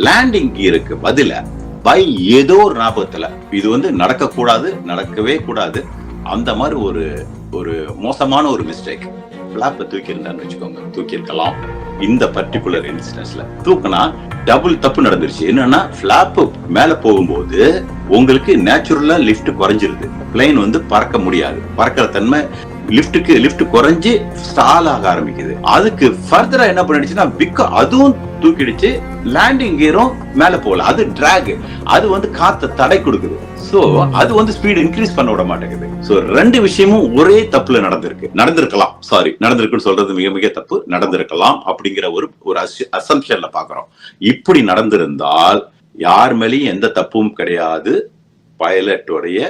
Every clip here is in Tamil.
லேண்டிங் கியருக்கு பதில பை ஏதோ ஒரு ஞாபகத்துல இது வந்து நடக்கக்கூடாது, நடக்கவே கூடாது. அந்த மாதிரி ஒரு ஒரு மோசமான ஒரு மிஸ்டேக். பிளாப்பை தூக்கி இருந்தான்னு வச்சுக்கோங்க, தூக்கி இருக்கலாம். இந்த பர்டிகுலர் இன்சிடென்ட்ஸ்ல தூக்கினா டபுள் தப்பு நடந்துருச்சு. என்னன்னா பிளாப் மேல போகும்போது உங்களுக்கு நேச்சுரலா லிப்ட் குறைஞ்சிருது. பிளைன் வந்து பறக்க முடியாது, பறக்கிற தன்மை லிப்ட் குறைஞ்சு ஸ்டால் ஆக ஆரம்பிக்குது. அதுக்கு ஃபர்தரா என்ன பண்ணிடுச்சுன்னா அதுவும் தூக்கிடுச்சு, லேண்டிங் கியரும் மேல போகல. அது டிராக், அது வந்து காத்த தடை கொடுக்குது. சோ அது வந்து ஸ்பீட் இன்க்ரீஸ் பண்ண விட மாட்டேங்குது. சோ ரெண்டு விஷயமும் ஒரே தப்புல நடந்திருக்கலாம். சாரி, நடந்திருக்குன்னு சொல்றது மிக மிக தப்பு. நடந்திருக்கலாம் அப்படிங்கிற ஒரு அசம்ஷன்ல பாக்குறோம். இப்படி நடந்திருந்தால் யார் மேலேயும் எந்த தப்பும் கிடையாது, பைலட்டோடைய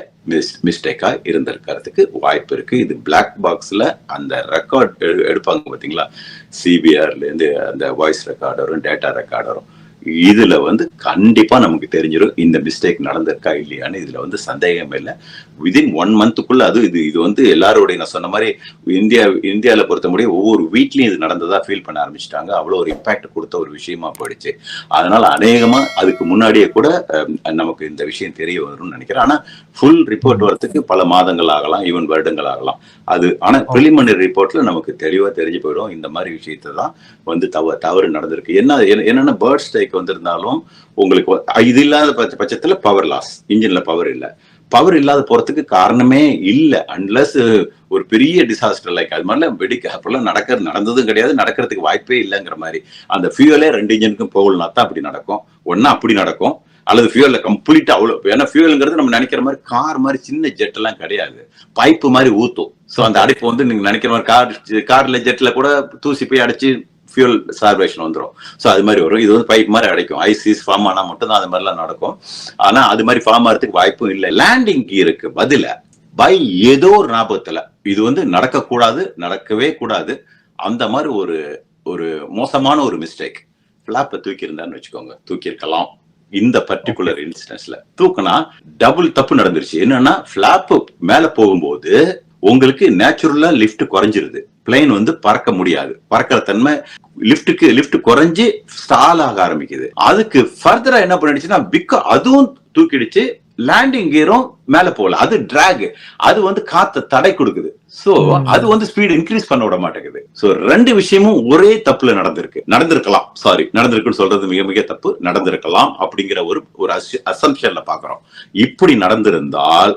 மிஸ்டேக்கா இருந்திருக்கிறதுக்கு வாய்ப்பு இருக்கு. இது பிளாக் பாக்ஸ்ல அந்த ரெக்கார்ட் எடுப்பாங்க பாத்தீங்களா, சிபிஆர்ல இருந்து அந்த வாய்ஸ் ரெக்கார்டரும் டேட்டா ரெக்கார்டரும், இதுல வந்து கண்டிப்பா நமக்கு தெரிஞ்சிடும் இந்த மிஸ்டேக் நடந்திருக்கா இல்லையான்னு. இதுல வந்து சந்தேகம் இல்லை. விதின் 1 மந்த்துக்குள்ள அது இது வந்து எல்லாரோடைய, நான் சொன்ன மாதிரி இந்தியாவில பொறுத்த முடியும் ஒவ்வொரு வீட்லயும் இது நடந்ததா ஃபீல் பண்ண ஆரம்பிச்சிட்டாங்க. அவ்வளவு ஒரு இம்பாக்ட் கொடுத்த ஒரு விஷயமா போயிடுச்சு. அதனால அநேகமா அதுக்கு முன்னாடியே கூட நமக்கு இந்த விஷயம் தெரிய வரும்னு நினைக்கிறேன். ஆனா ஃபுல் ரிப்போர்ட் வரதுக்கு பல மாதங்கள் ஆகலாம், ஈவன் வருடங்கள் ஆகலாம். அது ஆனா பிரிலிமினரி ரிப்போர்ட்ல நமக்கு தெளிவா தெரிஞ்சு போயிடும் இந்த மாதிரி விஷயத்தை தான் வந்து தவறு நடந்திருக்கு. என்னன்னா பேர்ட் ஸ்ட்ரைக் வந்திருந்தாலும் உங்களுக்கு இது இல்லாத பட்சத்துல பவர் லாஸ், இன்ஜின்ல பவர் இல்ல. பவர் இல்லாத போறதுக்கு காரணமே இல்ல, அன்லஸ் ஒரு பெரிய டிசாஸ்டர் லைக் அது மாதிரிலாம் அப்பெல்லாம் நடந்ததும் கிடையாது, நடக்கிறதுக்கு வாய்ப்பே இல்லைங்கிற மாதிரி. அந்த ஃபியூவலே 2 இன்ஜினுக்கும் போகலனா தான் அப்படி நடக்கும். ஒன்னா அப்படி நடக்கும், அல்லது ஃபியூவல்ல கம்ப்ளீட்டா அவ்வளவு. ஏன்னா ஃபியூவல்ங்கிறது நம்ம நினைக்கிற மாதிரி கார் மாதிரி சின்ன ஜெட் எல்லாம் கிடையாது, பைப்பு மாதிரி ஊத்தும். சோ அந்த அடைப்பு வந்து நீங்க நினைக்கிற மாதிரி கார்ல ஜெட்ல கூட தூசி போய் அடைச்சு ஃபியூல் சார்வேஷன் வந்துடும். ஸோ அது மாதிரி வரும். இது வந்து பைப் மாதிரி அடைக்கும். ஐசிஸ் ஃபார்ம் ஆனா மட்டும் தான் அது மாதிரிலாம் நடக்கும். ஆனா அது மாதிரி ஃபார்ம் ஆகிறதுக்கு வாய்ப்பும் இல்லை. லேண்டிங் கியருக்கு பதில பை ஏதோ ஒரு ஞாபகத்துல இது வந்து நடக்கக்கூடாது, நடக்கவே கூடாது. அந்த மாதிரி ஒரு மோசமான ஒரு மிஸ்டேக். பிளாப்பை தூக்கி இருந்தான்னு வச்சுக்கோங்க, தூக்கி இருக்கலாம். இந்த பர்டிகுலர் இன்சிடென்ட்ஸ்ல தூக்கினா டபுள் தப்பு நடந்துருச்சு. என்னன்னா பிளாப் மேல போகும்போது உங்களுக்கு நேச்சுரலா லிப்ட் குறைஞ்சிருது. பிளைன் வந்து பறக்க முடியாது, பறக்கிற தன்மை லிப்ட் குறைஞ்சு ஸ்டால் ஆக ஆரம்பிக்குது. அதுக்கு ஃபர்தரா என்ன பண்ணிடுச்சுன்னா அதுவும் தூக்கிடுச்சு, லேண்டிங் கியரும் மேல போகல. அது டிராக், அது வந்து காத்த தடை கொடுக்குது. சோ அது வந்து ஸ்பீட் இன்க்ரீஸ் பண்ண விட மாட்டேங்குது. சோ ரெண்டு விஷயமும் ஒரே தப்புல நடந்திருக்கலாம். சாரி, நடந்திருக்குன்னு சொல்றது மிக மிக தப்பு. நடந்திருக்கலாம் அப்படிங்கிற ஒரு அசம்ஷன்ல பாக்குறோம். இப்படி நடந்திருந்தால்